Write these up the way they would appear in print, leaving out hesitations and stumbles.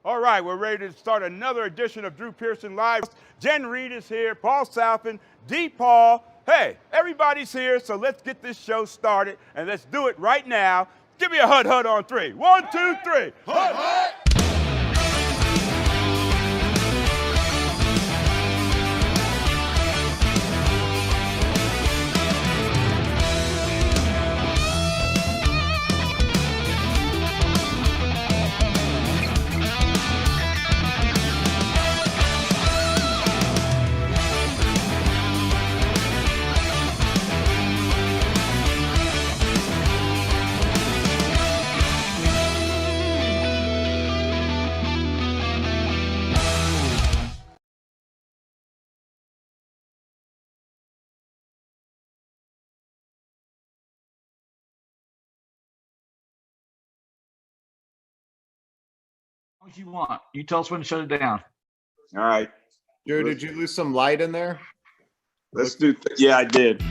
All right, we're ready to start another edition of Drew Pearson Live. Jen Reed is here, Paul Southon, D. Paul. Hey, everybody's here, so let's get this show started, and let's do it right now. Give me a hut on three. 1, 2, 3. Hut! You want. You tell us when to shut it down. All right. Drew, did you lose some light in there? Let's do. Yeah, I did. Now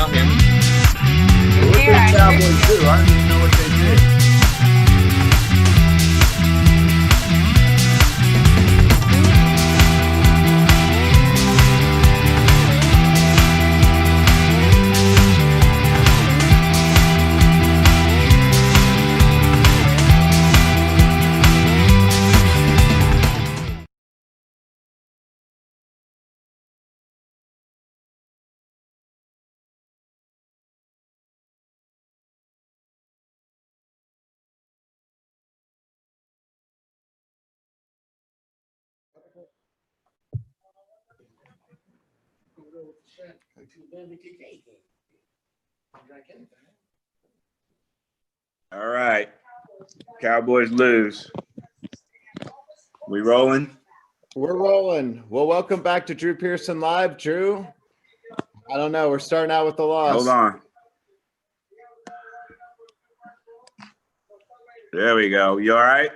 him. What did the Cowboys do? I don't even know what they did. All right. Cowboys lose. We rolling? We're rolling. Well, welcome back to Drew Pearson Live. Drew, I don't know. We're starting out with the loss. Hold on. There we go. You all right?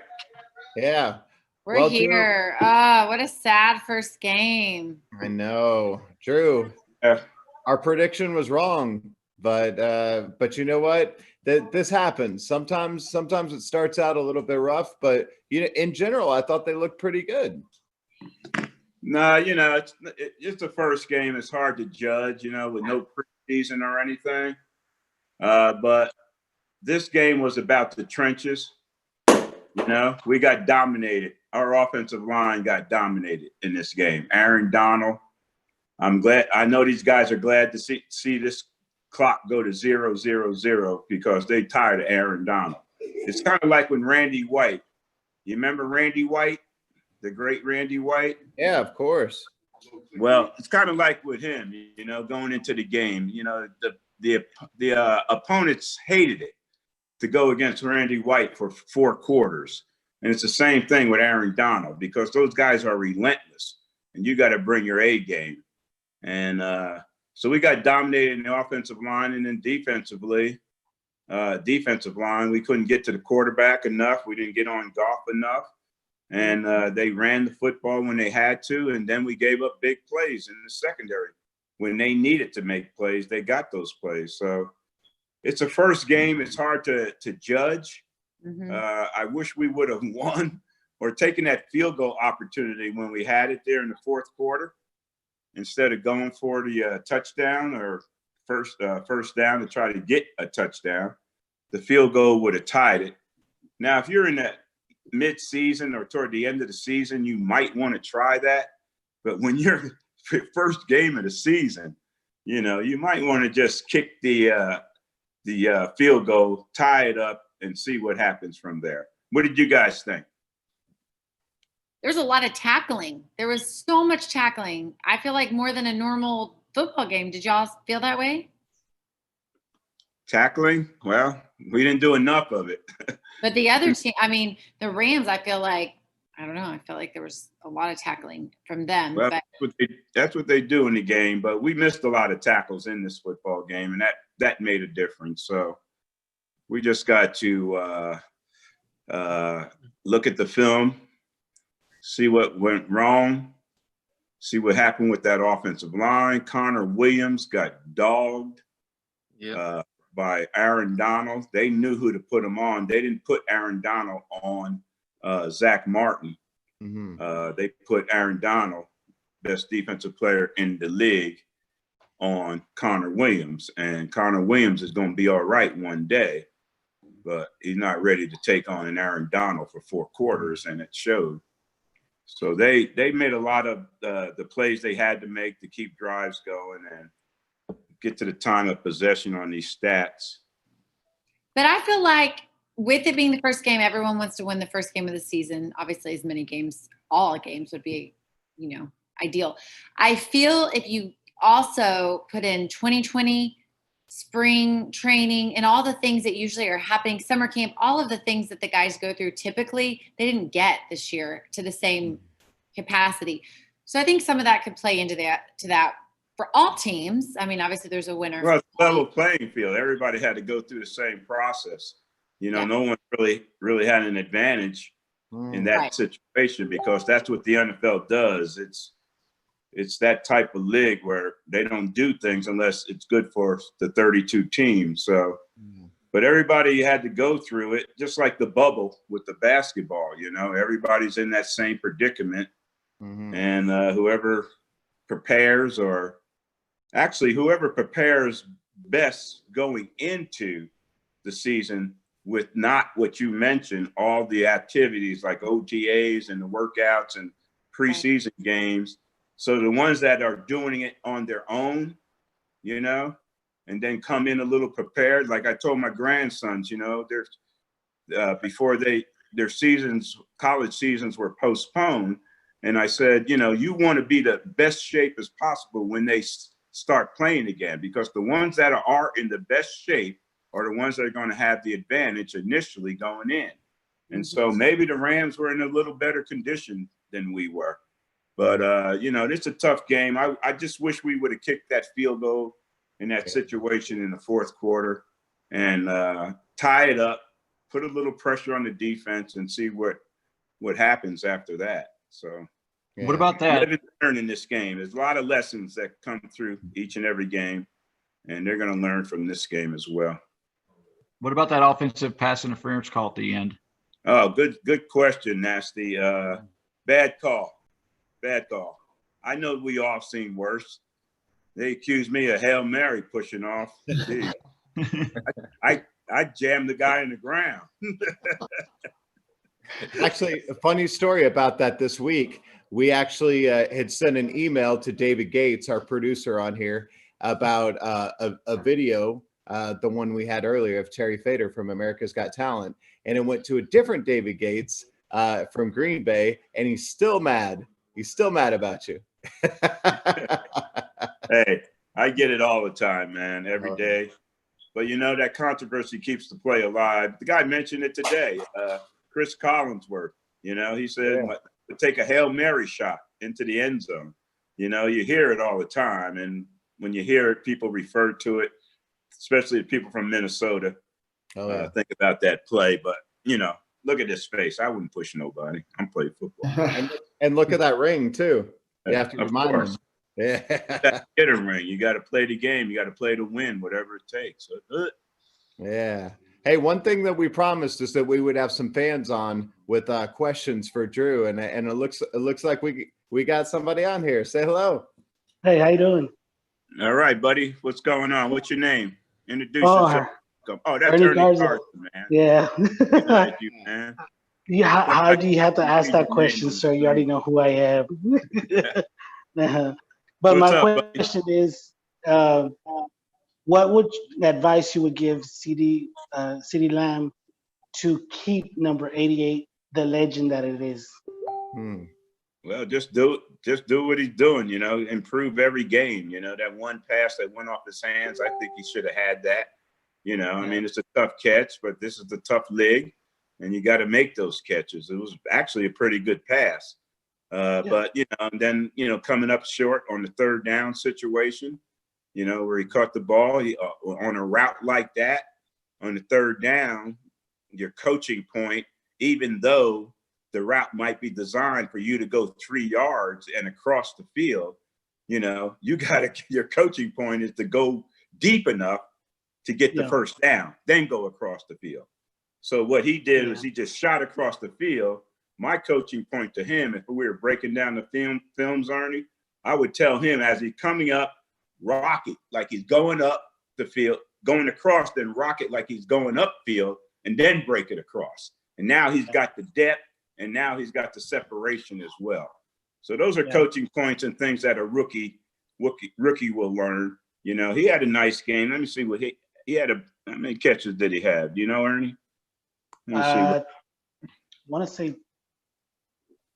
Yeah. We're Well, here. Oh, what a sad first game. I know. Drew, Yeah. our prediction was wrong, but you know what? This happens. Sometimes it starts out a little bit rough, but in general, I thought they looked pretty good. No, it's the first game. It's hard to judge, with no preseason or anything. But this game was about the trenches. We got dominated. Our offensive line got dominated in this game. Aaron Donald. I'm glad. I know these guys are glad to see this clock go to 0-0-0 because they tired of Aaron Donald. It's kind of like when Randy White. You remember Randy White, the great Randy White? Yeah, of course. Well, it's kind of like with him, going into the game. The opponents hated it to go against Randy White for 4 quarters. And it's the same thing with Aaron Donald because those guys are relentless and you got to bring your A game. And so we got dominated in the offensive line, and then defensive line, we couldn't get to the quarterback enough. We didn't get on Goff enough. And they ran the football when they had to, and then we gave up big plays in the secondary. When they needed to make plays, they got those plays. So it's a first game. It's hard to judge. Mm-hmm. I wish we would have won or taken that field goal opportunity when we had it there in the fourth quarter instead of going for the touchdown or first down to try to get a touchdown. The field goal would have tied it. Now, if you're in that mid-season or toward the end of the season, you might want to try that. But when you're first game of the season, you might want to just kick the field goal, tie it up, and see what happens from there. What did you guys think? There's a lot of tackling. There was so much tackling. I feel like more than a normal football game. Did y'all feel that way? Tackling? Well, we didn't do enough of it. But the other team, the Rams, I feel like, I don't know. I felt like there was a lot of tackling from them. Well, but that's what they do in the game. But we missed a lot of tackles in this football game, and that made a difference. So we just got to look at the film, see what went wrong, see what happened with that offensive line. Connor Williams got dogged. Yeah. by Aaron Donald. They knew who to put him on. They didn't put Aaron Donald on Zach Martin. They put Aaron Donald, best defensive player in the league, on Connor Williams. And Connor Williams is going to be all right one day, but he's not ready to take on an Aaron Donald for 4 quarters, and it showed. So they made a lot of the plays they had to make to keep drives going and get to the time of possession on these stats. But I feel like with it being the first game, everyone wants to win the first game of the season. Obviously, as many games, all games would be, ideal. I feel if you also put in 2020 spring training and all the things that usually are happening, summer camp, all of the things that the guys go through typically, they didn't get this year to the same capacity. So I think some of that could play into that for all teams. I mean, obviously there's a winner. Well, it's a level playing field. Everybody had to go through the same process. No one really had an advantage in that situation, because that's what the NFL does. It's that type of league where they don't do things unless it's good for the 32 teams. So, but everybody had to go through it, just like the bubble with the basketball. Everybody's in that same predicament, and whoever prepares best going into the season with not what you mentioned, all the activities like OTAs and the workouts and preseason games. So the ones that are doing it on their own, and then come in a little prepared. Like I told my grandsons, before their college seasons were postponed. And I said, you want to be the best shape as possible when they start playing again, because the ones that are in the best shape are the ones that are going to have the advantage initially going in. And so maybe the Rams were in a little better condition than we were. But, it's a tough game. I just wish we would have kicked that field goal in that situation in the fourth quarter and tie it up, put a little pressure on the defense, and see what happens after that. So what about that? Live and learn in this game. There's a lot of lessons that come through each and every game, and they're going to learn from this game as well. What about that offensive pass interference call at the end? Oh, good question, Nasty. Bad call. I know we all seen worse. They accused me of Hail Mary pushing off. I jammed the guy in the ground. Actually, a funny story about that this week. We actually had sent an email to David Gates, our producer on here, about a video, the one we had earlier of Terry Fader from America's Got Talent. And it went to a different David Gates from Green Bay, and he's still mad. He's still mad about you. Hey, I get it all the time, man, every day. But that controversy keeps the play alive. The guy mentioned it today, Chris Collinsworth. He said, take a Hail Mary shot into the end zone. You hear it all the time. And when you hear it, people refer to it, especially people from Minnesota. Think about that play. But, look at this face. I wouldn't push nobody. I'm playing football. And look at that ring, too. You have to remind them. Yeah. Get a ring. You got to play the game. You got to play to win, whatever it takes. Yeah. Hey, one thing that we promised is that we would have some fans on with questions for Drew, and it looks like we got somebody on here. Say hello. Hey, how you doing? All right, buddy. What's going on? What's your name? Introduce yourself. Oh, that's Ernie Carson, man. Yeah. You, man. Yeah. How do you have to ask that question, sir? You already know who I am. But What's my up, question is, what would advice you would give CeeDee Lamb to keep number 88, the legend that it is? Well, just do what he's doing, improve every game. That one pass that went off his hands, I think he should have had that. I mean, it's a tough catch, but this is the tough league, and you got to make those catches. It was actually a pretty good pass. But, and then, coming up short on the third down situation, where he caught the ball on a route like that, on the third down, your coaching point, even though the route might be designed for you to go 3 yards and across the field, your coaching point is to go deep enough to get the Yeah. first down, then go across the field. So what he did was Yeah. he just shot across the field. My coaching point to him, if we were breaking down the films, Arnie, I would tell him as he's coming up, rock it like he's going up the field, going across, then rock it like he's going up field, and then break it across. And now he's got the depth, and now he's got the separation as well. So those are coaching points and things that a rookie will learn. You know, he had a nice game. Let me see what he had. How many catches did he have? Do you know, Ernie? Let me see. Want to say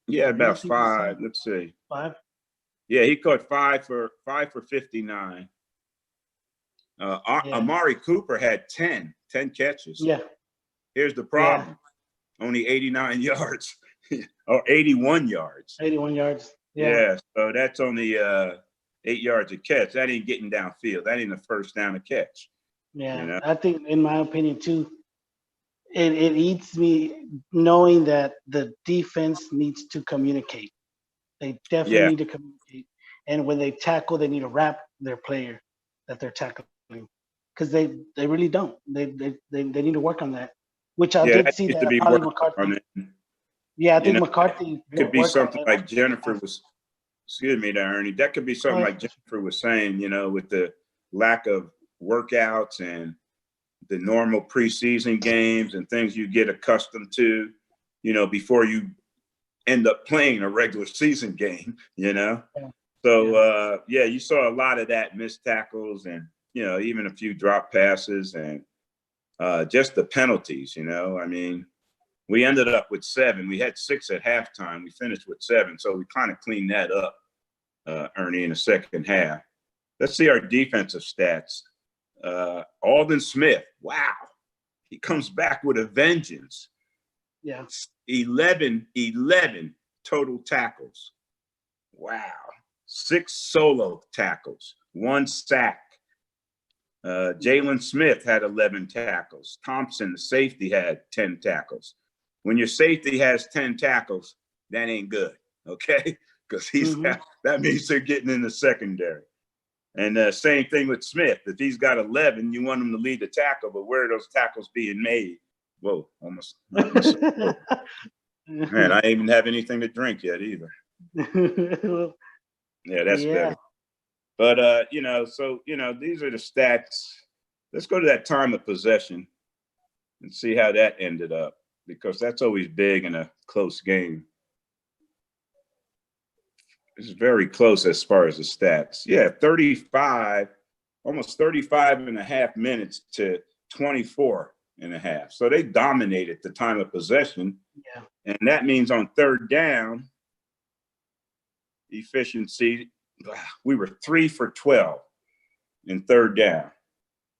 Yeah, about think he said 5. Let's see. 5. Yeah, he caught 5 for 59. Amari Cooper had 10 catches. Yeah. Here's the problem. Only 89 yards or 81 yards. 81 yards. Yeah, so that's only 8 yards a catch. That ain't getting downfield. That ain't a first down a catch. Yeah. You know? I think, in my opinion, too, it eats me knowing that the defense needs to communicate. They definitely need to communicate. And when they tackle, they need to wrap their player that they're tackling, because they really don't. They need to work on that, which I did see needs that to be Holly worked on McCarthy. it. Yeah, I think McCarthy Could be worked on something it. like Jennifer was. Excuse me, there, Ernie. That could be something ahead. like Jennifer was saying. You know, with the lack of workouts and the normal preseason games and things you get accustomed to, you know, before you end up playing a regular season game, you know? Yeah. So, you saw a lot of that, missed tackles and, you know, even a few drop passes and just the penalties, you know? I mean, we ended up with 7. We had 6 at halftime. We finished with 7. So we kind of cleaned that up, Ernie, in the second half. Let's see our defensive stats. Alden Smith, wow, he comes back with a vengeance. Yeah. 11 total tackles. Wow. 6 solo tackles, 1 sack. Jalen Smith had 11 tackles. Thompson, the safety, had 10 tackles. When your safety has 10 tackles, that ain't good, okay? Because that means they're getting in the secondary. And same thing with Smith. If he's got 11, you want him to lead the tackle, but where are those tackles being made? Whoa, almost. Man, I ain't even have anything to drink yet either. Yeah, that's better. But, you know, so, you know, these are the stats. Let's go to that time of possession and see how that ended up, because that's always big in a close game. It's very close as far as the stats. Yeah, 35, almost 35 and a half minutes to 24 and a half. So they dominated the time of possession. Yeah. And that means on third down, efficiency, we were 3 for 12 in third down.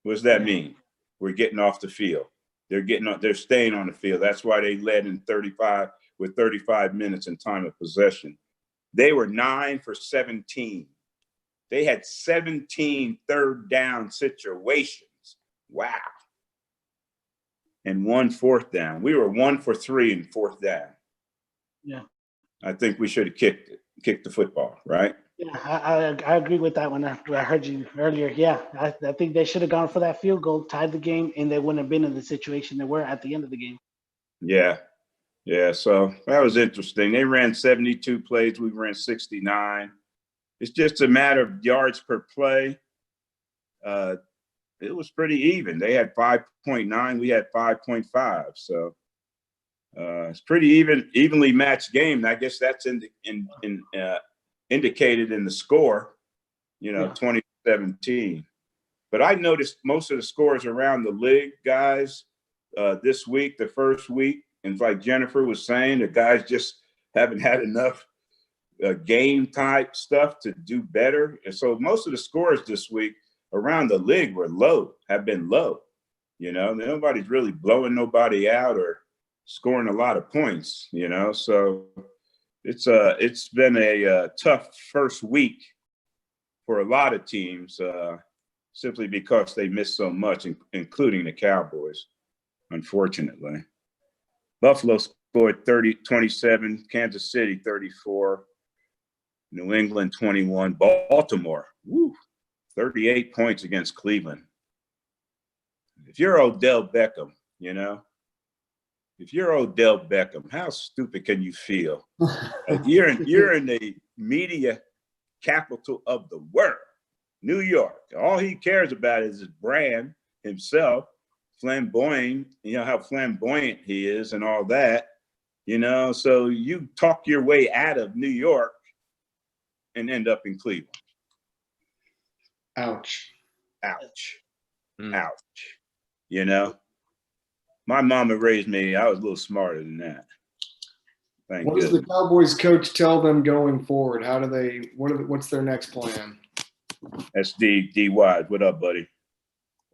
What does that mean? We're getting off the field. They're staying on the field. That's why they led in 35 minutes in time of possession. They were 9 for 17. They had 17 third down situations. Wow. And 1 fourth down. We were 1 for 3 in fourth down. Yeah. I think we should have kicked the football, right? Yeah, I agree with that one. After I heard you earlier, yeah, I think they should have gone for that field goal, tied the game, and they wouldn't have been in the situation they were at the end of the game. Yeah. Yeah, so that was interesting. They ran 72 plays. We ran 69. It's just a matter of yards per play. It was pretty even. They had 5.9. We had 5.5. So it's pretty evenly matched game. I guess that's indicated in the score, you know, 2017. But I noticed most of the scores around the league, guys, this week, the first week, and like Jennifer was saying, the guys just haven't had enough game type stuff to do better. And so most of the scores this week around the league have been low. You know, nobody's really blowing nobody out or scoring a lot of points, you know. So it's been a tough first week for a lot of teams, simply because they missed so much, including the Cowboys, unfortunately. Buffalo scored 27, Kansas City 34, New England 21, Baltimore, 38 points against Cleveland. if you're Odell Beckham, you know, if you're Odell Beckham, how stupid can you feel? You're in the media capital of the world, New York. All he cares about is his brand, himself, flamboyant, you know, how flamboyant he is and all that, you know. So you talk your way out of New York and end up in Cleveland. Ouch. Ouch. Ouch. You know, my mama raised me, I was a little smarter than that. Thank What does goodness. the Cowboys coach tell them going forward? How do they, what's their next plan? That's D Wise. What up, buddy?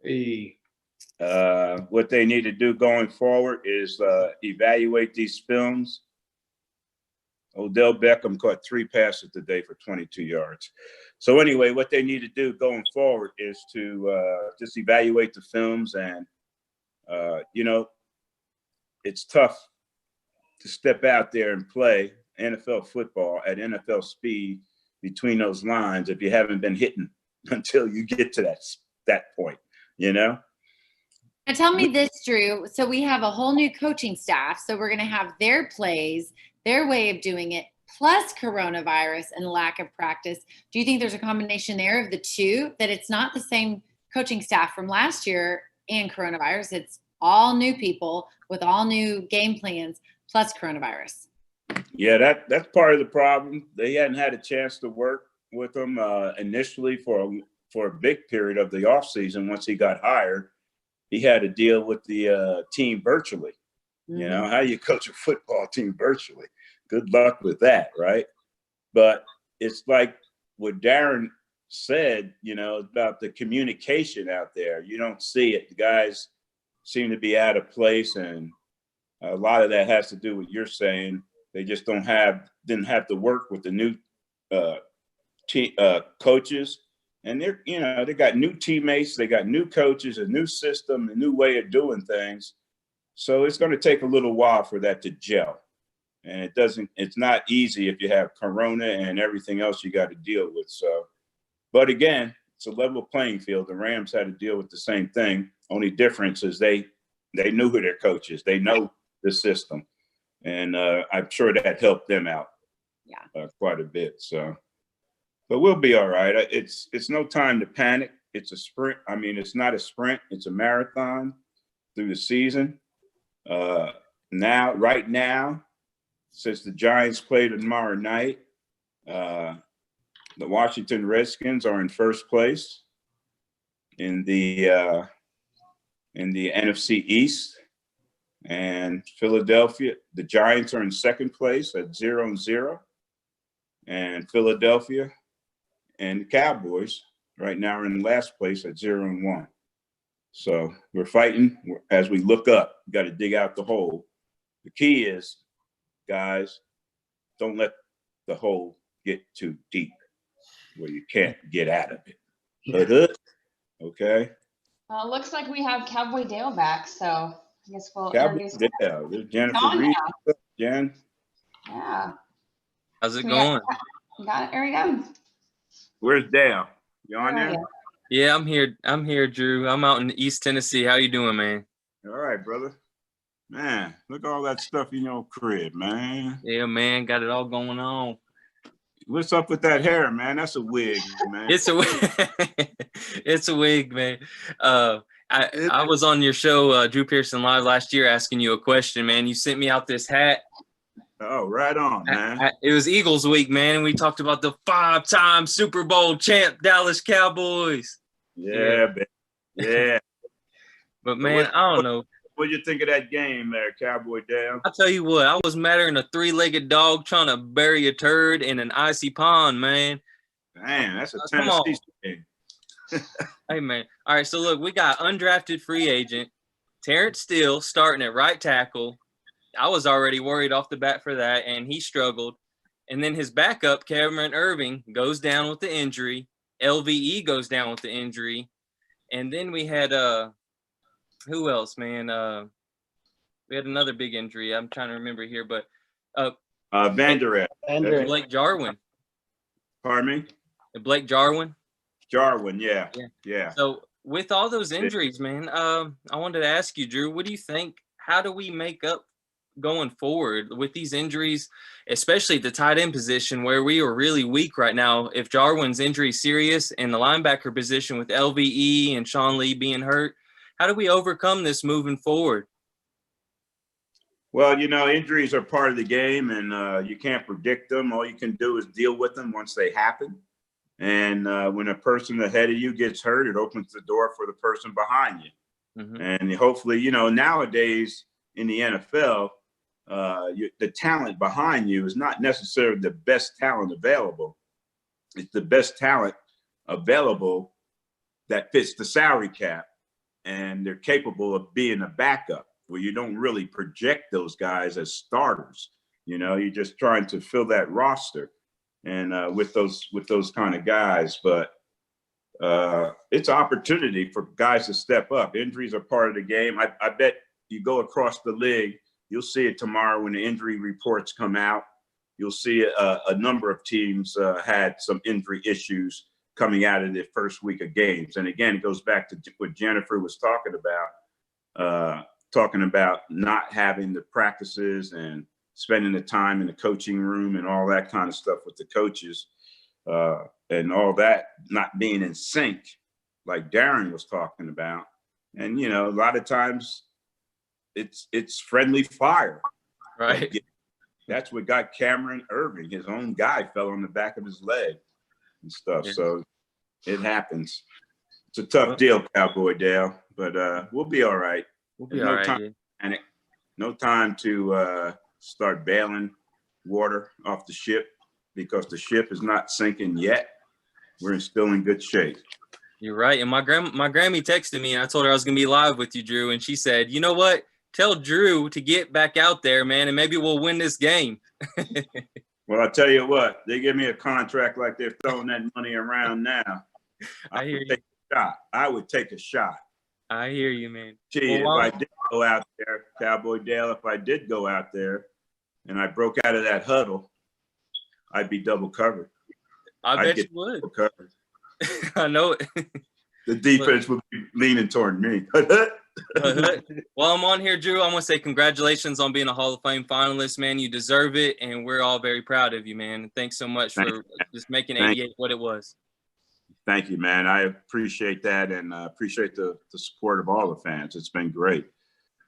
Hey, What they need to do going forward is evaluate these films. Odell Beckham caught 3 passes today for 22 yards. So anyway, what they need to do going forward is to just evaluate the films. And, you know, it's tough to step out there and play NFL football at NFL speed between those lines if you haven't been hitting until you get to that point, you know? Now tell me this, Drew. So we have a whole new coaching staff. So we're going to have their plays, their way of doing it, plus coronavirus and lack of practice. Do you think there's a combination there of the two, that it's not the same coaching staff from last year and coronavirus? It's all new people with all new game plans plus coronavirus. Yeah, that's part of the problem. They hadn't had a chance to work with him initially for a big period of the offseason. Once he got hired, he had to deal with the team virtually. Mm-hmm. You know, how you coach a football team virtually? Good luck with that, right? But it's like what Darren said, you know, about the communication out there. You don't see it. The guys seem to be out of place, and a lot of that has to do with you're saying. They just didn't have to work with the new coaches, and they got new teammates, they got new coaches, a new system, a new way of doing things. So it's going to take a little while for that to gel, and it's not easy if you have Corona and everything else you got to deal with. So, but again, it's a level playing field. The Rams had to deal with the same thing. Only difference is they knew who their coach is. They know the system. And I'm sure that helped them out quite a bit. So, but we'll be all right. It's no time to panic. It's a sprint. I mean, it's not a sprint. It's a marathon through the season. Right now, since the Giants play tomorrow night, the Washington Redskins are in first place in the NFC East. And Philadelphia, the Giants are in second place at 0-0. And Philadelphia and the Cowboys right now are in last place at 0-1. So we're fighting as we look up. We got to dig out the hole. The key is, guys, don't let the hole get too deep where you can't get out of it. Okay? Well, it looks like we have Cowboy Dale back, so I guess we'll introduce Dale. There's Jennifer Reed. Jen. Yeah. How's it going? Got it. There we go. Where's Dale? You on there? Yeah, I'm here. I'm here, Drew. I'm out in East Tennessee. How you doing, man? All right, brother. Man, look at all that stuff in your crib, man. Yeah, man. Got it all going on. What's up with that hair, man? That's a wig, man. It's a wig. It's a wig, man. I was on your show, Drew Pearson Live, last year asking you a question, man. You sent me out this hat. Oh, right on, man. It was Eagles week, man, and we talked about the 5-time Super Bowl champ Dallas Cowboys. Yeah, baby. Yeah. But, man, I don't know. What'd you think of that game there, Cowboy Dale? I'll tell you what, I was madder than a 3-legged dog trying to bury a turd in an icy pond, man. Damn, that's a Tennessee game. Hey, man. All right, so look, we got undrafted free agent Terrence Steele starting at right tackle. I was already worried off the bat for that, and he struggled. And then his backup, Cameron Irving, goes down with the injury. LVE goes down with the injury. And then we had who else, man? We had another big injury. I'm trying to remember here, but Van Der Esch. Blake Jarwin. Pardon me? Blake Jarwin. Jarwin, yeah. So with all those injuries, man, I wanted to ask you, Drew, what do you think? How do we make up going forward with these injuries, especially at the tight end position where we are really weak right now? If Jarwin's injury is serious and the linebacker position with LVE and Sean Lee being hurt, how do we overcome this moving forward? Well, injuries are part of the game, and you can't predict them. All you can do is deal with them once they happen. And when a person ahead of you gets hurt, it opens the door for the person behind you. Mm-hmm. And hopefully, nowadays in the NFL, the talent behind you is not necessarily the best talent available. It's the best talent available that fits the salary cap, and they're capable of being a backup, where you don't really project those guys as starters. You're just trying to fill that roster, and with those kind of guys. But it's opportunity for guys to step up. Injuries are part of the game. I bet you go across the league, you'll see it tomorrow when the injury reports come out. You'll see a number of teams had some injury issues coming out of the first week of games. And again, it goes back to what Jennifer was talking about not having the practices and spending the time in the coaching room and all that kind of stuff with the coaches, and all that not being in sync, like Darren was talking about. And, a lot of times it's friendly fire. Right. Like, that's what got Cameron Irving. His own guy fell on the back of his leg and stuff. Yeah. So it happens. It's a tough deal, Cowboy Dale, but we'll be all right. We'll be all right. Time to panic. No time to start bailing water off the ship, because the ship is not sinking yet. We're still in good shape. You're right. And my Grammy texted me, and I told her I was going to be live with you, Drew. And she said, you know what? Tell Drew to get back out there, man, and maybe we'll win this game. Well, I'll tell you what, they give me a contract like they're throwing that money around now. I hear you. I would take a shot. I hear you, man. Gee, if I did go out there, Cowboy Dale, if I did go out there and I broke out of that huddle, I'd be double covered. I bet you would. Covered. I know it. The defense would be leaning toward me. While I'm on here, Drew, I want to say congratulations on being a Hall of Fame finalist, man. You deserve it, and we're all very proud of you, man. Thanks so much for just making 88 what it was. Thank you, man. I appreciate that, and appreciate the support of all the fans. It's been great.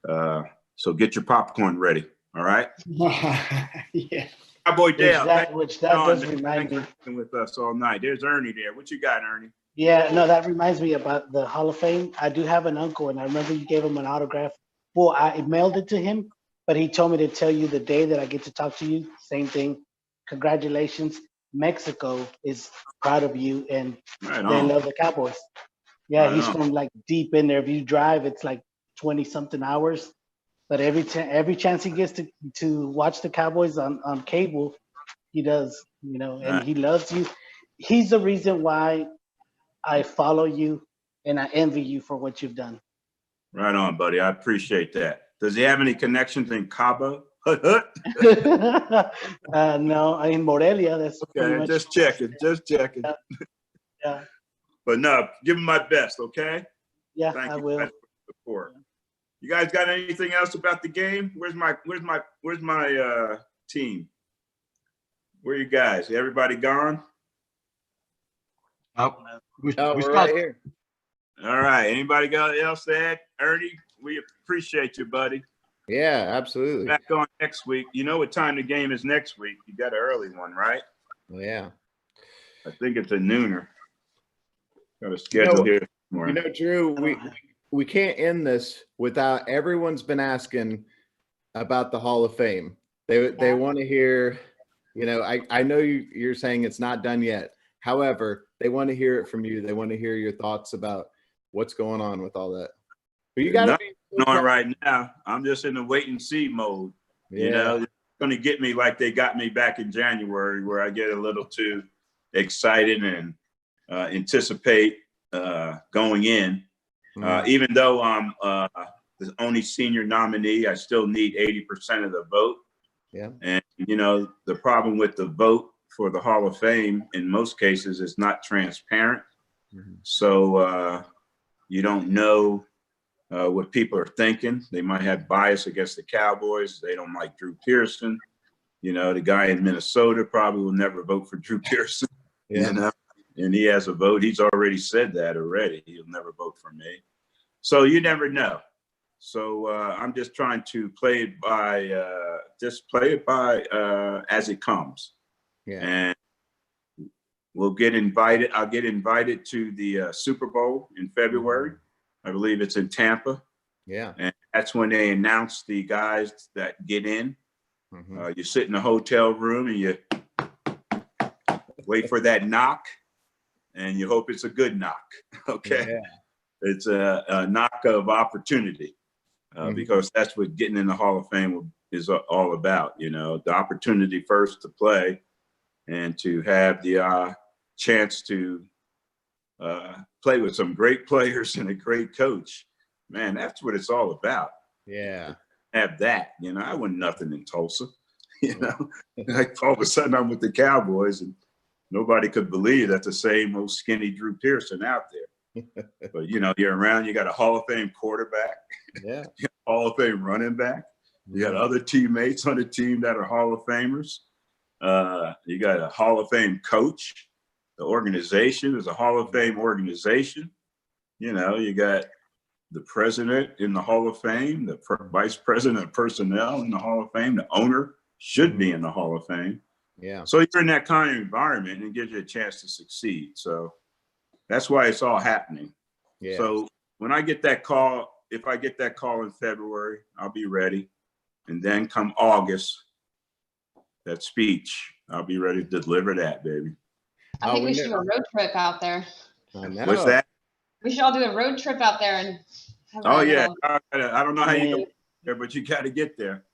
So get your popcorn ready, all right? Yeah. Cowboy Dale. That does remind me. With us all night. There's Ernie there. What you got, Ernie? Yeah, no, that reminds me about the Hall of Fame. I do have an uncle, and I remember you gave him an autograph. Well, I mailed it to him, but he told me to tell you the day that I get to talk to you. Same thing. Congratulations. Mexico is proud of you, and they love the Cowboys. Yeah, he's from like deep in there. If you drive, it's like 20-something hours. But every chance he gets to watch the Cowboys on cable, he does, and he loves you. He's the reason why I follow you, and I envy you for what you've done. Right on, buddy. I appreciate that. Does he have any connections in Cabo? No, in Morelia. That's okay. Just checking. Yeah. But no, give him my best, okay? Yeah, Thank I you will. for the support. You guys got anything else about the game? Where's my team? Where you guys? Everybody gone? Oh, we're right here. All right. Anybody else to add? Ernie, we appreciate you, buddy. Yeah, absolutely. Back on next week. You know what time the game is next week? You got an early one, right? Well, yeah. I think it's a nooner. Got a schedule here. Drew, we can't end this without everyone's been asking about the Hall of Fame. They want to hear, I know you're saying it's not done yet. However, they want to hear it from you. They want to hear your thoughts about what's going on with all that. But you got to be on right now. I'm just in the wait and see mode. Yeah. It's going to get me like they got me back in January, where I get a little too excited and anticipate going in. Even though I'm the only senior nominee, I still need 80% of the vote. Yeah. And, the problem with the vote for the Hall of Fame in most cases is not transparent. Mm-hmm. So You don't know what people are thinking. They might have bias against the Cowboys. They don't like Drew Pearson. You know, the guy in Minnesota probably will never vote for Drew Pearson. Yeah. You know, and he has a vote. He's already said that already. He'll never vote for me. So you never know. So I'm just trying to play it by as it comes. Yeah. And we'll get invited. I'll get invited to the Super Bowl in February. I believe it's in Tampa. Yeah. And that's when they announce the guys that get in. You sit in a hotel room and you wait for that knock, and you hope it's a good knock. Okay. Yeah. It's a knock of opportunity, because that's what getting in the Hall of Fame is all about. You know, the opportunity first to play and to have the chance to play with some great players and a great coach. Man, that's what it's all about. Yeah. Have that, you know, I won nothing in Tulsa, you know, like all of a sudden I'm with the Cowboys and nobody could believe that the same old skinny Drew Pearson out there. But, you know, you're around, you got a Hall of Fame quarterback, Yeah. Hall of Fame running back. You got other teammates on the team that are Hall of Famers. You got a Hall of Fame coach. The organization is a Hall of Fame organization. You know, you got the president in the Hall of Fame, the vice president of personnel in the Hall of Fame, the owner should be in the Hall of Fame. Yeah. So you're in that kind of environment and it gives you a chance to succeed. So that's why it's all happening. Yeah. So when I get that call, if I get that call in February, I'll be ready. And then come August, that speech, I'll be ready to deliver that, baby. I think we should do a road trip out there. I know. What's that? We should all do a road trip out there and have Oh, a yeah. little- I don't know how you get there, but you got to get there.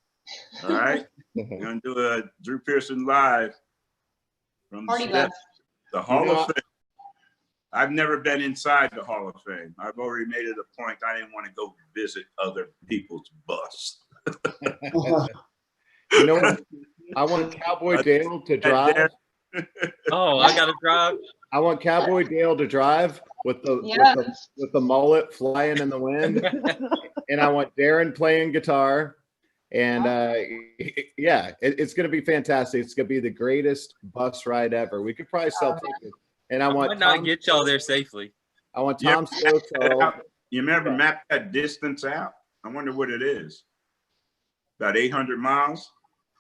All right. We're going to do a Drew Pearson live from Party the bus. steps, the Hall You know, of Fame. I've never been inside the Hall of Fame. I've already made it a point. I didn't want to go visit other people's bus. You know what? I want Cowboy Dale to drive. Oh, I got to drive. I want Cowboy Dale to drive with the Yeah. with the mullet flying in the wind, and I want Darren playing guitar. And yeah, it's going to be fantastic. It's going to be the greatest bus ride ever. We could probably sell tickets. And I I want might not Tom, get y'all there safely. I want Yeah. Tom Stokes. You remember map that distance out? I wonder what it is. About 800 miles,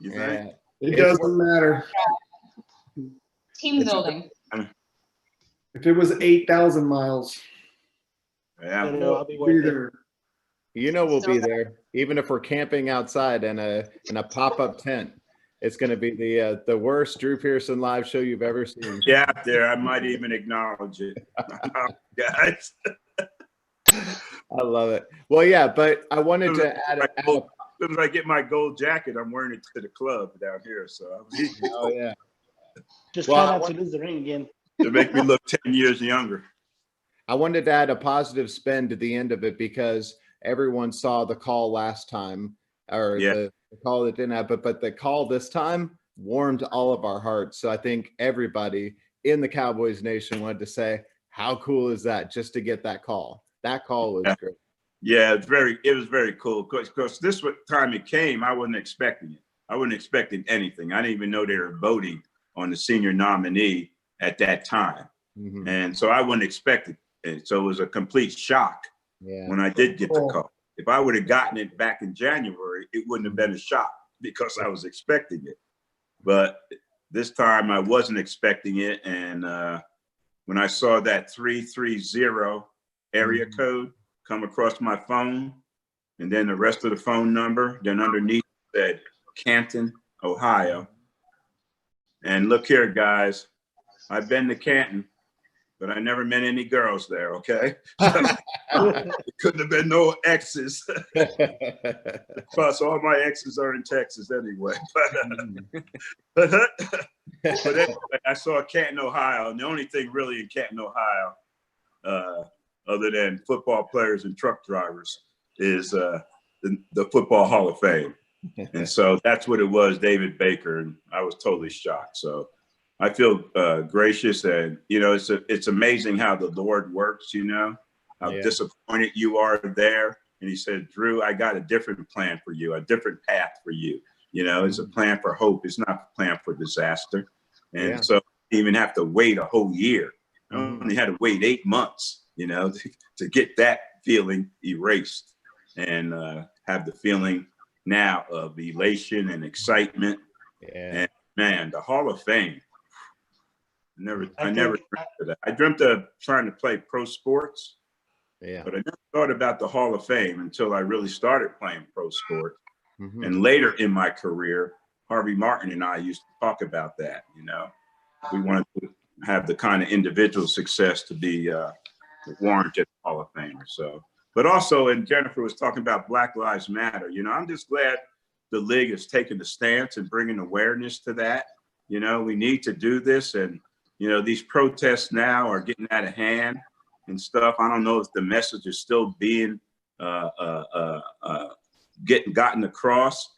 you think? Yeah. It doesn't matter. Team building. If it was 8,000 miles, Yeah. I'll be be worth it. there. You know we'll be there, even if we're camping outside in a pop-up tent. It's going to be the worst Drew Pearson live show you've ever seen. Yeah, out there. I might even acknowledge it. Guys. I love it. Well, yeah, but I wanted to add a As soon as I get my gold jacket, I'm wearing it to the club down here. So oh yeah. Just Well, try I not to lose the ring again. to make me look 10 years younger. I wanted to add a positive spin to the end of it because everyone saw the call last time, or Yeah. the call that didn't happen, but the call this time warmed all of our hearts. So I think everybody in the Cowboys Nation wanted to say, how cool is that just to get that call? That call was great. Yeah, it was very cool. Because this time it came, I wasn't expecting it. I wasn't expecting anything. I didn't even know they were voting on the senior nominee at that time. Mhm. And so I wasn't expecting it. So it was a complete shock Yeah. when I did get the call. If I would have gotten it back in January, it wouldn't have been a shock because I was expecting it. But this time I wasn't expecting it. And when I saw that 330 area code come across my phone, and then the rest of the phone number, then underneath said Canton, Ohio. And look here, guys, I've been to Canton, but I never met any girls there, okay? It couldn't have been no exes. Plus, all my exes are in Texas anyway. But anyway, I saw Canton, Ohio, and the only thing really in Canton, Ohio, other than football players and truck drivers, is the Football Hall of Fame. And so that's what it was, David Baker, and I was totally shocked. So I feel gracious, and you know, it's amazing how the Lord works. You know, how Yeah. disappointed you are there. And he said, Drew, I got a different plan for you, a different path for you. You know, it's a plan for hope. It's not a plan for disaster. And Yeah. so you even have to wait a whole year. I Mhm. only had to wait 8 months, you know, to get that feeling erased and have the feeling now of elation and excitement. Yeah. And man, the Hall of Fame. I I never think dreamt of that. I dreamt of trying to play pro sports, Yeah. but I never thought about the Hall of Fame until I really started playing pro sports. Mhm. And later in my career, Harvey Martin and I used to talk about that. You know, we wanted to have the kind of individual success to be warranted Hall of Famer. So, but also, and Jennifer was talking about Black Lives Matter. You know, I'm just glad the league has taken the stance and bringing awareness to that. You know, we need to do this, and you know, these protests now are getting out of hand and stuff. I don't know if the message is still being gotten across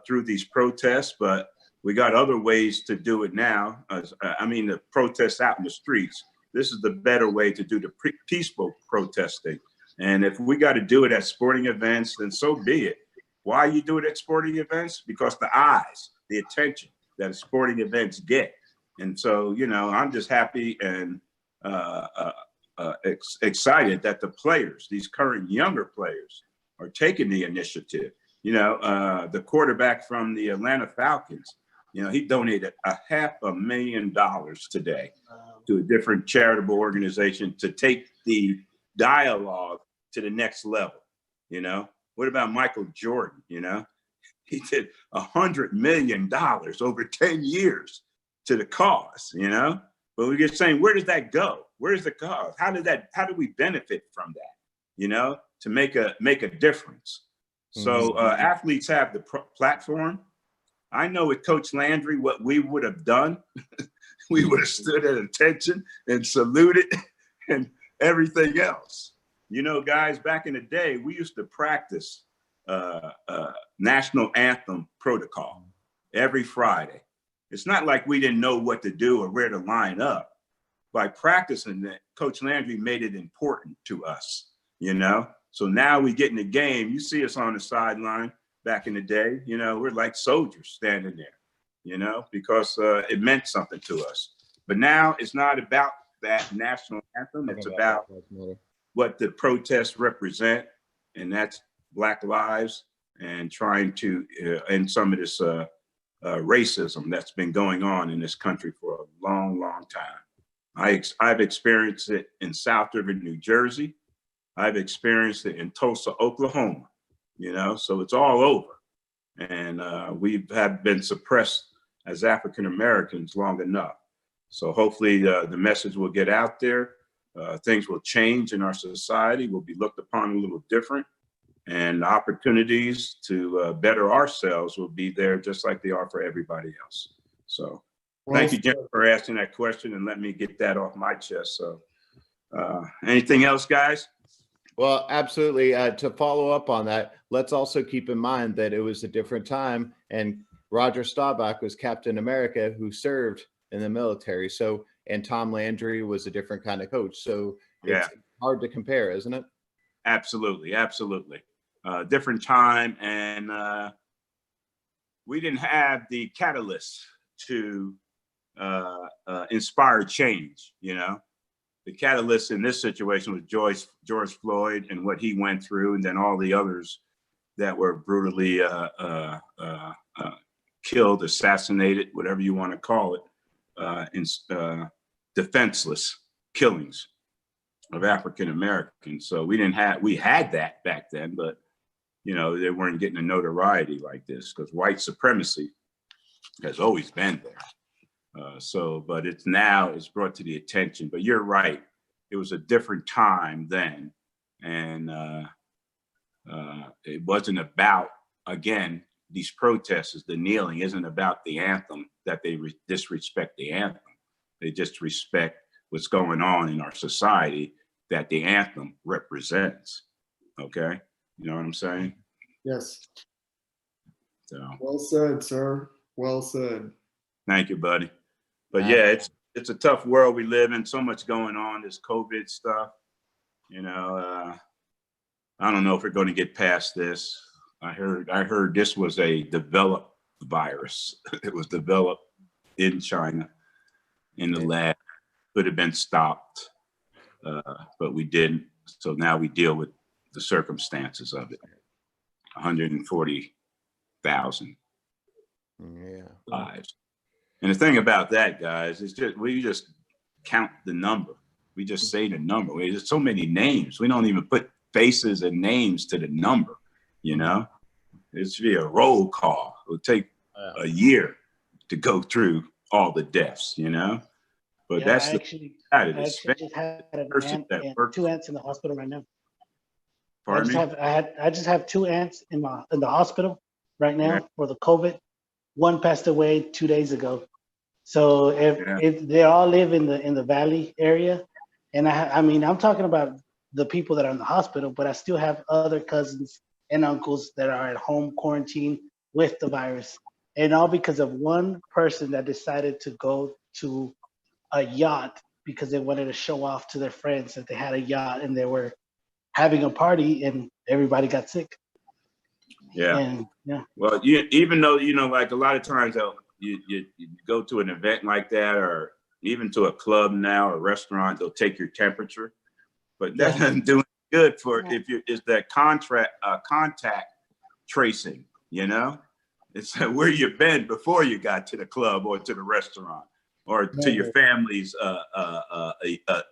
through these protests, but we got other ways to do it now. I mean, the protests out in the streets. This is the better way to do the peaceful protesting. And if we got to do it at sporting events, then so be it. Why you do it at sporting events? Because the eyes, the attention that sporting events get. And so, you know, I'm just happy and excited that the players, these current younger players, are taking the initiative. You know, the quarterback from the Atlanta Falcons, you know, he donated $500,000 today to a different charitable organization to take the dialogue to the next level. You know, what about Michael Jordan? You know, he did $100 million over 10 years to the cause, you know, but we're just saying, where does that go? Where's the cause? How do we benefit from that? You know, to make a difference. So athletes have the platform. I know with Coach Landry, what we would have done, we would have stood at attention and saluted and everything else. You know, guys, back in the day, we used to practice national anthem protocol every Friday. It's not like we didn't know what to do or where to line up. By practicing that, Coach Landry made it important to us, you know? So now we get in the game, you see us on the sideline back in the day, you know, we're like soldiers standing there, you know, because it meant something to us. But now it's not about that national anthem, it's about what the protests represent, and that's Black lives and trying to end some of this racism that's been going on in this country for a long, long time. I've experienced it in South River, New Jersey. I've experienced it in Tulsa, Oklahoma, you know, so it's all over. And we have been suppressed as African Americans long enough. So hopefully the message will get out there. Things will change in our society. We'll be looked upon a little different. And opportunities to better ourselves will be there just like they are for everybody else. So thank you, Jim, for asking that question and let me get that off my chest. So anything else, guys? Well, absolutely. To follow up on that, let's also keep in mind that it was a different time, and Roger Staubach was Captain America who served in the military. So, and Tom Landry was a different kind of coach. So it's hard to compare, isn't it? Absolutely, absolutely. Different time, and we didn't have the catalyst to inspire change, you know? The catalyst in this situation was George Floyd and what he went through, and then all the others that were brutally killed, assassinated, whatever you want to call it, in defenseless killings of African Americans. So we had that back then, but you know, they weren't getting a notoriety like this because white supremacy has always been there. But it's brought to the attention. But you're right, it was a different time then, and it wasn't about, again, these protests. The kneeling isn't about the anthem, that they disrespect the anthem. They just respect what's going on in our society that the anthem represents. Okay, you know what I'm saying? Yes. So well said, sir. Well said. Thank you, buddy. But yeah, it's a tough world we live in. So much going on, this COVID stuff. You know, I don't know if we're going to get past this. I heard this was a developed virus. It was developed in China in the lab. Could have been stopped, but we didn't. So now we deal with the circumstances of it. 140,000 lives. And the thing about that, guys, is we just count the number. We just say the number. There's so many names. We don't even put faces and names to the number, you know? It should be a roll call. It would take a year to go through all the deaths, you know? But Yeah, that's I the actually just had an person aunt that and works. 2 aunts in the hospital right now. Pardon me? I just have 2 aunts in the hospital right now Yeah. for the COVID. One passed away 2 days ago. So if they all live in the Valley area, and I mean I'm talking about the people that are in the hospital, but I still have other cousins and uncles that are at home quarantine with the virus, and all because of one person that decided to go to a yacht because they wanted to show off to their friends that they had a yacht and they were having a party and everybody got sick. Yeah. And yeah. Well, even though, you know, like a lot of times you go to an event like that, or even to a club now or restaurant, they'll take your temperature, but that doesn't do any good for is that contact tracing, you know? It's where you've been before you got to the club or to the restaurant or to your family's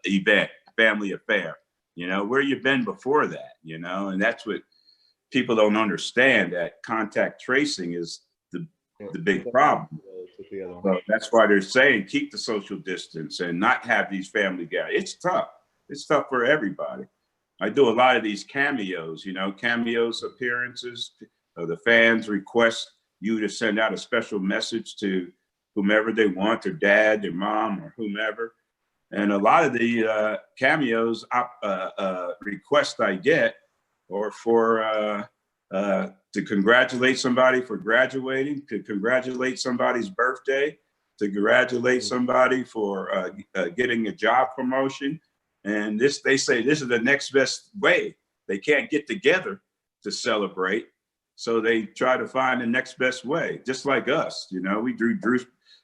event, family affair, you know, where you've been before that, you know? And that's what people don't understand, that contact tracing is the big problem. So that's why they're saying keep the social distance and not have these family gatherings. It's tough. It's tough for everybody. I do a lot of these cameos, you know, cameos appearances. The fans request you to send out a special message to whomever they want, their dad, their mom, or whomever. And a lot of the cameos requests I get or for to congratulate somebody for graduating, to congratulate somebody's birthday, to congratulate somebody for getting a job promotion. And they say this is the next best way. They can't get together to celebrate, so they try to find the next best way. Just like us, you know, we drew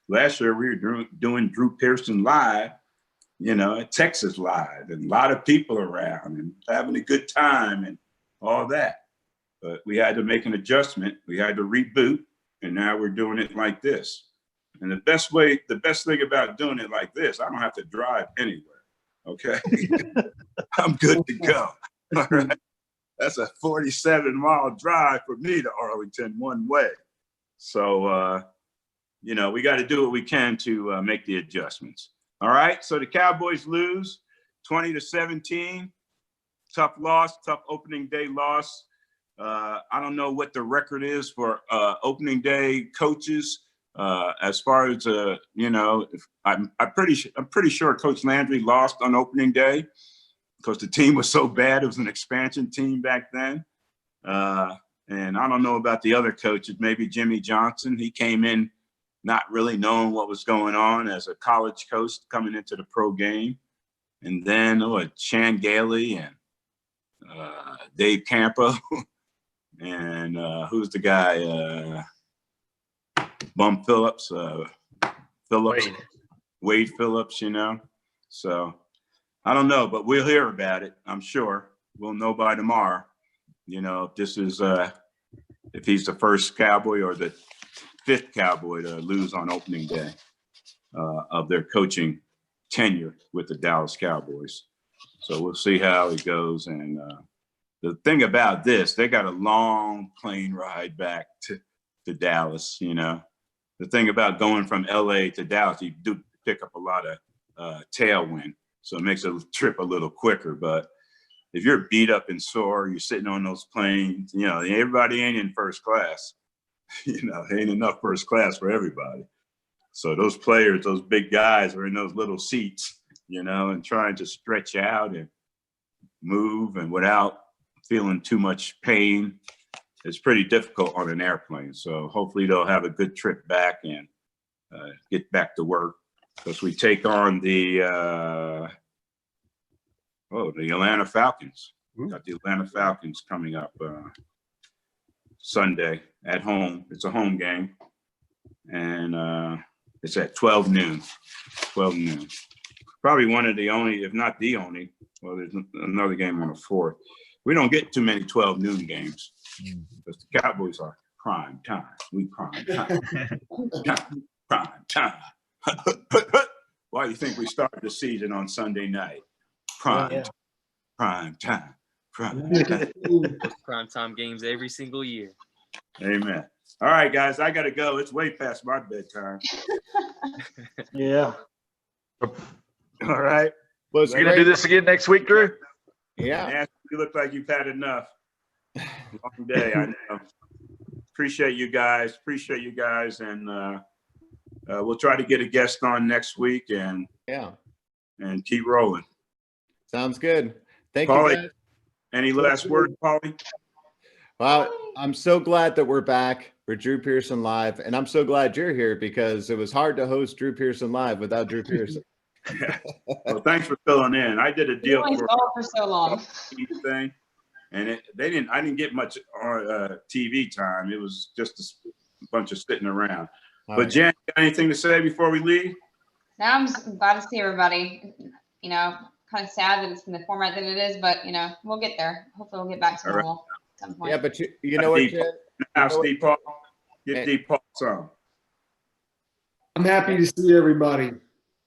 last year. We were doing Drew Pearson live, you know, at Texas Live, and a lot of people around and having a good time and all that. But we had to make an adjustment. We had to reboot, and now we're doing it like this. And the best thing about doing it like this, I don't have to drive anywhere. Okay, I'm good to go. All right, that's a 47-mile drive for me to Arlington one way. So, you know, we got to do what we can to make the adjustments. All right, so the Cowboys lose 20-17. Tough loss, tough opening day loss. I don't know what the record is for opening day coaches. As far as you know, I'm pretty sure Coach Landry lost on opening day because the team was so bad. It was an expansion team back then. And I don't know about the other coaches. Maybe Jimmy Johnson. He came in not really knowing what was going on as a college coach coming into the pro game. And then Chan Gailey and Dave Campo and who's the guy? Bum Phillips, Wade Phillips, you know. So I don't know, but we'll hear about it. I'm sure we'll know by tomorrow. You know, if this is if he's the first Cowboy or the 5th Cowboy to lose on opening day of their coaching tenure with the Dallas Cowboys. So we'll see how it goes. And the thing about this, they got a long plane ride back to Dallas, you know. The thing about going from LA to Dallas, you do pick up a lot of tailwind. So it makes the trip a little quicker. But if you're beat up and sore, you're sitting on those planes, you know, everybody ain't in first class. You know, ain't enough first class for everybody. So those players, those big guys are in those little seats, you know, and trying to stretch out and move and without feeling too much pain. It's pretty difficult on an airplane. So hopefully they'll have a good trip back and get back to work, because we take on the Oh, the Atlanta Falcons. Got the Atlanta Falcons coming up Sunday at home. It's a home game. And it's at 12 noon. 12 noon. Probably one of the only, if not the only, well, there's another game on the 4th. We don't get too many 12 noon games because the Cowboys are prime time. We prime time. Prime time. Why do you think we started the season on Sunday night? Prime time. Prime time games every single year. Amen. All right, guys, I got to go. It's way past my bedtime. Yeah. All right. Well, We're gonna do this again next week, Drew. Yeah. Nancy, you look like you've had enough. Long day, I know. Appreciate you guys. And we'll try to get a guest on next week and keep rolling. Sounds good. Thank Paulie, you, guys. any last words, Paulie? Well, I'm so glad that we're back for Drew Pearson Live. And I'm so glad you're here because it was hard to host Drew Pearson Live without Drew Pearson. Well, thanks for filling in. I did a deal for so long. thing, and I didn't get much TV time. It was just a bunch of sitting around. But Jen, got anything to say before we leave? Now I'm just glad to see everybody. You know, kind of sad that it's in the format that it is, but you know, we'll get there. Hopefully, we'll get back to normal at some point. Yeah, but you know what, Jen? Now, Steve Paul, get Steve Paul some. I'm happy to see everybody.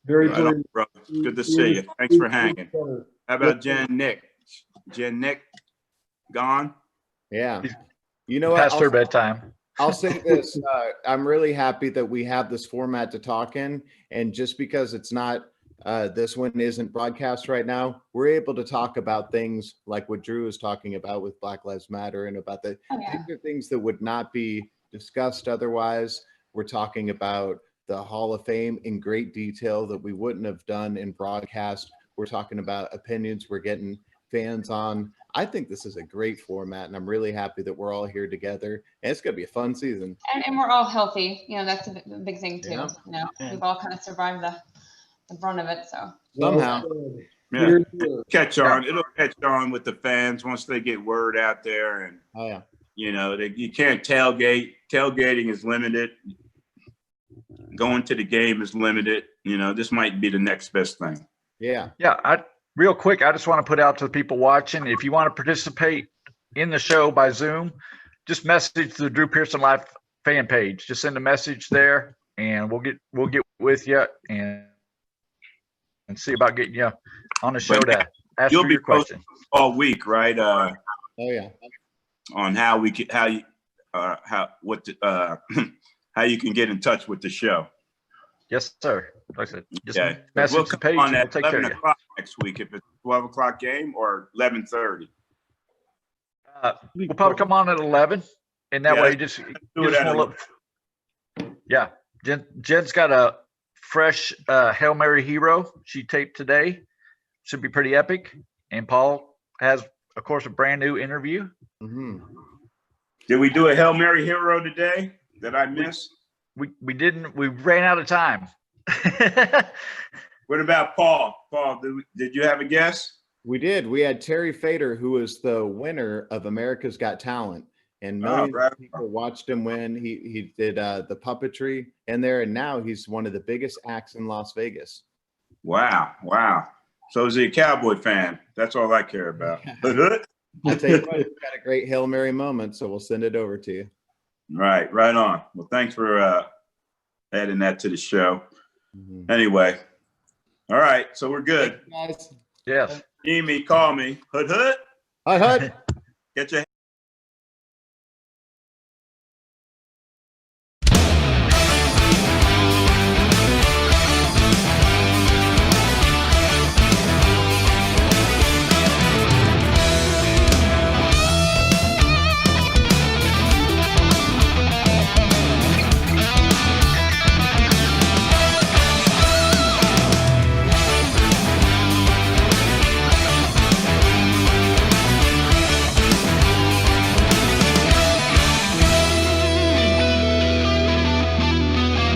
Very Right on, brother. Good to see you. Thanks for hanging. How about Jen Nick? Jen Nick gone? Yeah. You know what? Past her bedtime. I'll say this. I'm really happy that we have this format to talk in. And just because it's not, this one isn't broadcast right now, we're able to talk about things like what Drew was talking about with Black Lives Matter and about these are things that would not be discussed otherwise. We're talking about the Hall of Fame in great detail that we wouldn't have done in broadcast. We're talking about opinions. We're getting fans on. I think this is a great format, and I'm really happy that we're all here together. And it's going to be a fun season. And we're all healthy. You know, that's a big thing too. Yeah. You know, we've all kind of survived the brunt of it. So somehow, yeah, catch on. It'll catch on with the fans once they get word out there. And you know, you can't tailgate. Tailgating is limited. Going to the game is limited. You know, this might be the next best thing. Yeah. Real quick, I just want to put out to the people watching, if you want to participate in the show by Zoom, just message the Drew Pearson Live fan page. Just send a message there, and we'll get with you and see about getting you on the show to ask You'll you be your question all week, right? On how we can, how you can get in touch with the show. Yes, sir. Like I said, just Okay. message We'll the come page on and we'll at take care 11 of you. o'clock next week if it's 12 o'clock game or 11:30. We'll probably come on at 11, and that way just do it at 11. Yeah, Jen's got a fresh Hail Mary hero she taped today. Should be pretty epic. And Paul has, of course, a brand new interview. Mm-hmm. Did we do a Hail Mary hero today that I missed? We didn't. We ran out of time. What about Paul? Paul, did you have a guess? We did. We had Terry Fader, who was the winner of America's Got Talent, and millions of people watched him win. He did the puppetry in there, and now he's one of the biggest acts in Las Vegas. Wow. So is he a Cowboy fan? That's all I care about. I'll tell you what, it's got a great Hail Mary moment, so we'll send it over to you. Right on. Well, thanks for adding that to the show. Mm-hmm. Anyway, all right, so we're good. Thanks, guys. Yes. Need me, call me. Hood. Hut. Get your